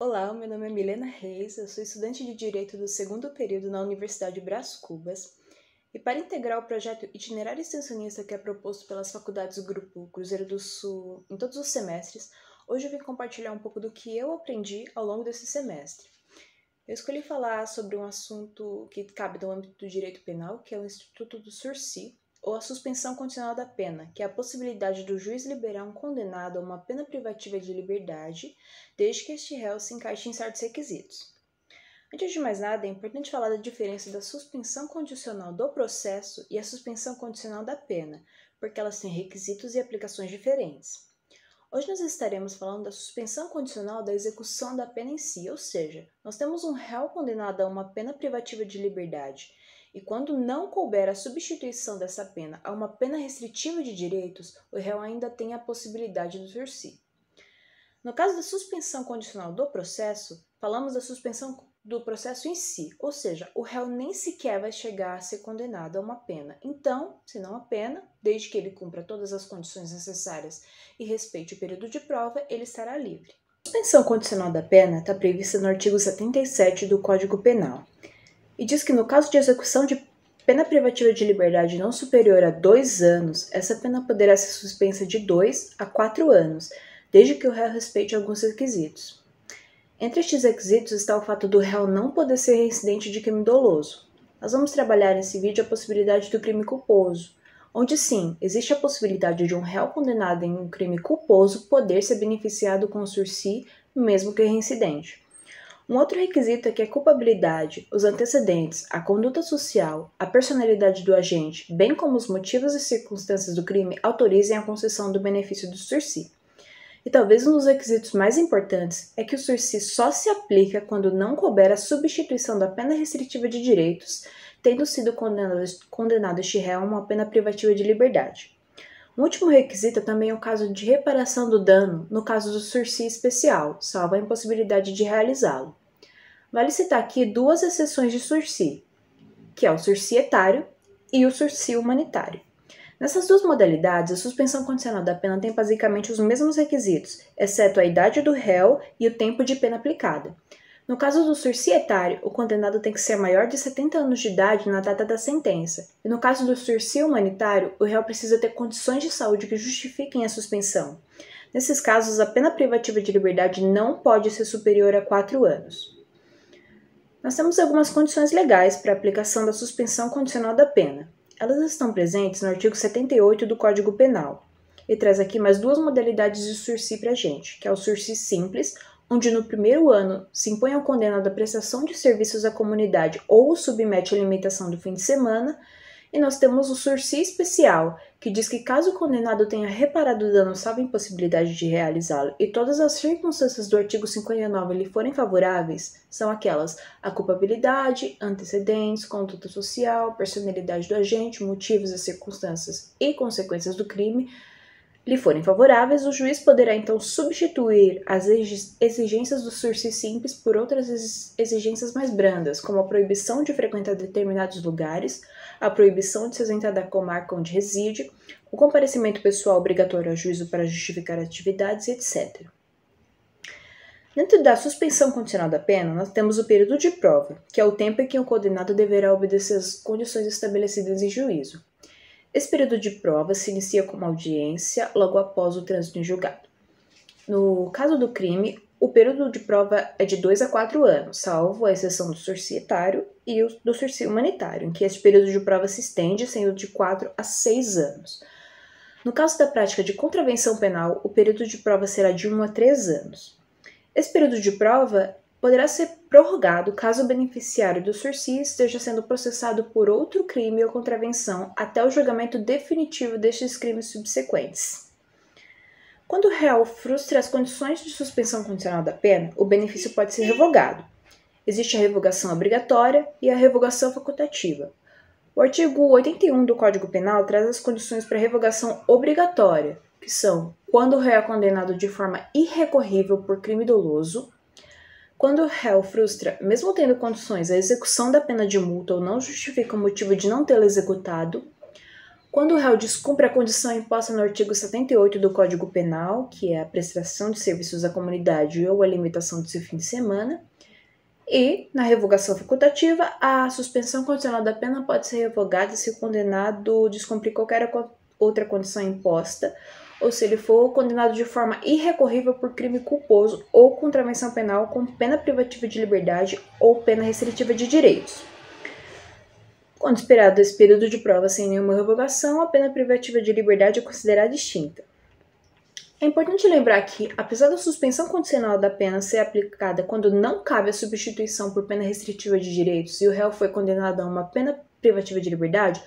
Olá, meu nome é Milena Reis, eu sou estudante de Direito do segundo período na Universidade Brás Cubas, e para integrar o projeto Itinerário Extensionista que é proposto pelas faculdades do Grupo Cruzeiro do Sul em todos os semestres, hoje eu vim compartilhar um pouco do que eu aprendi ao longo desse semestre. Eu escolhi falar sobre um assunto que cabe no âmbito do direito penal, que é o Instituto do Sursi, ou a suspensão condicional da pena, que é a possibilidade do juiz liberar um condenado a uma pena privativa de liberdade, desde que este réu se encaixe em certos requisitos. Antes de mais nada, é importante falar da diferença da suspensão condicional do processo e a suspensão condicional da pena, porque elas têm requisitos e aplicações diferentes. Hoje nós estaremos falando da suspensão condicional da execução da pena em si, ou seja, nós temos um réu condenado a uma pena privativa de liberdade, e quando não couber a substituição dessa pena a uma pena restritiva de direitos, o réu ainda tem a possibilidade do sursi. No caso da suspensão condicional do processo, falamos da suspensão do processo em si, ou seja, o réu nem sequer vai chegar a ser condenado a uma pena. Então, se não a pena, desde que ele cumpra todas as condições necessárias e respeite o período de prova, ele estará livre. A suspensão condicional da pena está prevista no artigo 77 do Código Penal e diz que no caso de execução de pena privativa de liberdade não superior a 2 anos, essa pena poderá ser suspensa de 2 a 4 anos, desde que o réu respeite alguns requisitos. Entre estes requisitos está o fato do réu não poder ser reincidente de crime doloso. Nós vamos trabalhar nesse vídeo a possibilidade do crime culposo, onde sim, existe a possibilidade de um réu condenado em um crime culposo poder ser beneficiado com o sursi, mesmo que reincidente. Um outro requisito é que a culpabilidade, os antecedentes, a conduta social, a personalidade do agente, bem como os motivos e circunstâncias do crime autorizem a concessão do benefício do sursi. E talvez um dos requisitos mais importantes é que o sursi só se aplica quando não couber a substituição da pena restritiva de direitos, tendo sido condenado este réu a uma pena privativa de liberdade. Um último requisito é também o caso de reparação do dano, no caso do sursi especial, salvo a impossibilidade de realizá-lo. Vale citar aqui duas exceções de sursi, que é o sursi etário e o sursi humanitário. Nessas duas modalidades, a suspensão condicional da pena tem basicamente os mesmos requisitos, exceto a idade do réu e o tempo de pena aplicada. No caso do sursi etário, o condenado tem que ser maior de 70 anos de idade na data da sentença, e no caso do sursi humanitário, o réu precisa ter condições de saúde que justifiquem a suspensão. Nesses casos, a pena privativa de liberdade não pode ser superior a 4 anos. Nós temos algumas condições legais para a aplicação da suspensão condicional da pena. Elas estão presentes no artigo 78 do Código Penal, e traz aqui mais duas modalidades de sursi para a gente, que é o sursi simples, onde no primeiro ano se impõe ao condenado a prestação de serviços à comunidade ou o submete à limitação do fim de semana, e nós temos o sursi especial, que diz que caso o condenado tenha reparado o dano salvo impossibilidade de realizá-lo e todas as circunstâncias do artigo 59 lhe forem favoráveis, são aquelas: a culpabilidade, antecedentes, conduta social, personalidade do agente, motivos e circunstâncias e consequências do crime, lhe forem favoráveis, o juiz poderá então substituir as exigências do sursi simples por outras exigências mais brandas, como a proibição de frequentar determinados lugares, a proibição de se ausentar da comarca onde reside, o comparecimento pessoal obrigatório ao juízo para justificar atividades, etc. Dentro da suspensão condicional da pena, nós temos o período de prova, que é o tempo em que o condenado deverá obedecer às condições estabelecidas em juízo. Esse período de prova se inicia com uma audiência logo após o trânsito em julgado. No caso do crime, o período de prova é de 2 a 4 anos, salvo a exceção do sursi etário e do sursi humanitário, em que esse período de prova se estende, sendo de 4 a 6 anos. No caso da prática de contravenção penal, o período de prova será de 1 a 3 anos. Esse período de prova poderá ser prorrogado caso o beneficiário do sursi esteja sendo processado por outro crime ou contravenção até o julgamento definitivo destes crimes subsequentes. Quando o réu frustra as condições de suspensão condicional da pena, o benefício pode ser revogado. Existe a revogação obrigatória e a revogação facultativa. O artigo 81 do Código Penal traz as condições para revogação obrigatória, que são quando o réu é condenado de forma irrecorrível por crime doloso, quando o réu frustra, mesmo tendo condições, a execução da pena de multa ou não justifica o motivo de não tê-la executado, Quando o réu descumpre a condição imposta no artigo 78 do Código Penal, que é a prestação de serviços à comunidade ou a limitação de seu fim de semana, e, na revogação facultativa, a suspensão condicional da pena pode ser revogada se o condenado descumprir qualquer outra condição imposta, ou se ele for condenado de forma irrecorrível por crime culposo ou contravenção penal com pena privativa de liberdade ou pena restritiva de direitos. Quando esperado esse período de prova sem nenhuma revogação, a pena privativa de liberdade é considerada extinta. É importante lembrar que, apesar da suspensão condicional da pena ser aplicada quando não cabe a substituição por pena restritiva de direitos e o réu foi condenado a uma pena privativa de liberdade,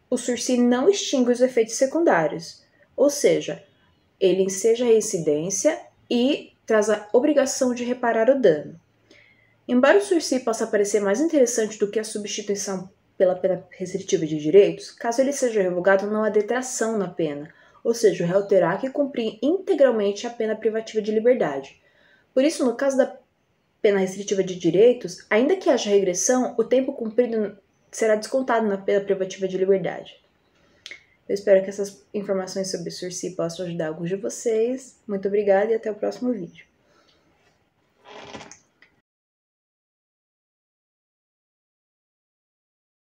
o sursi não extingue os efeitos secundários, ou seja, ele enseja a reincidência e traz a obrigação de reparar o dano. Embora o sursi possa parecer mais interessante do que a substituição pela pena restritiva de direitos, caso ele seja revogado, não há detração na pena, ou seja, o réu terá que cumprir integralmente a pena privativa de liberdade. Por isso, no caso da pena restritiva de direitos, ainda que haja regressão, o tempo cumprido será descontado na pena privativa de liberdade. Eu espero que essas informações sobre sursi possam ajudar alguns de vocês. Muito obrigada e até o próximo vídeo.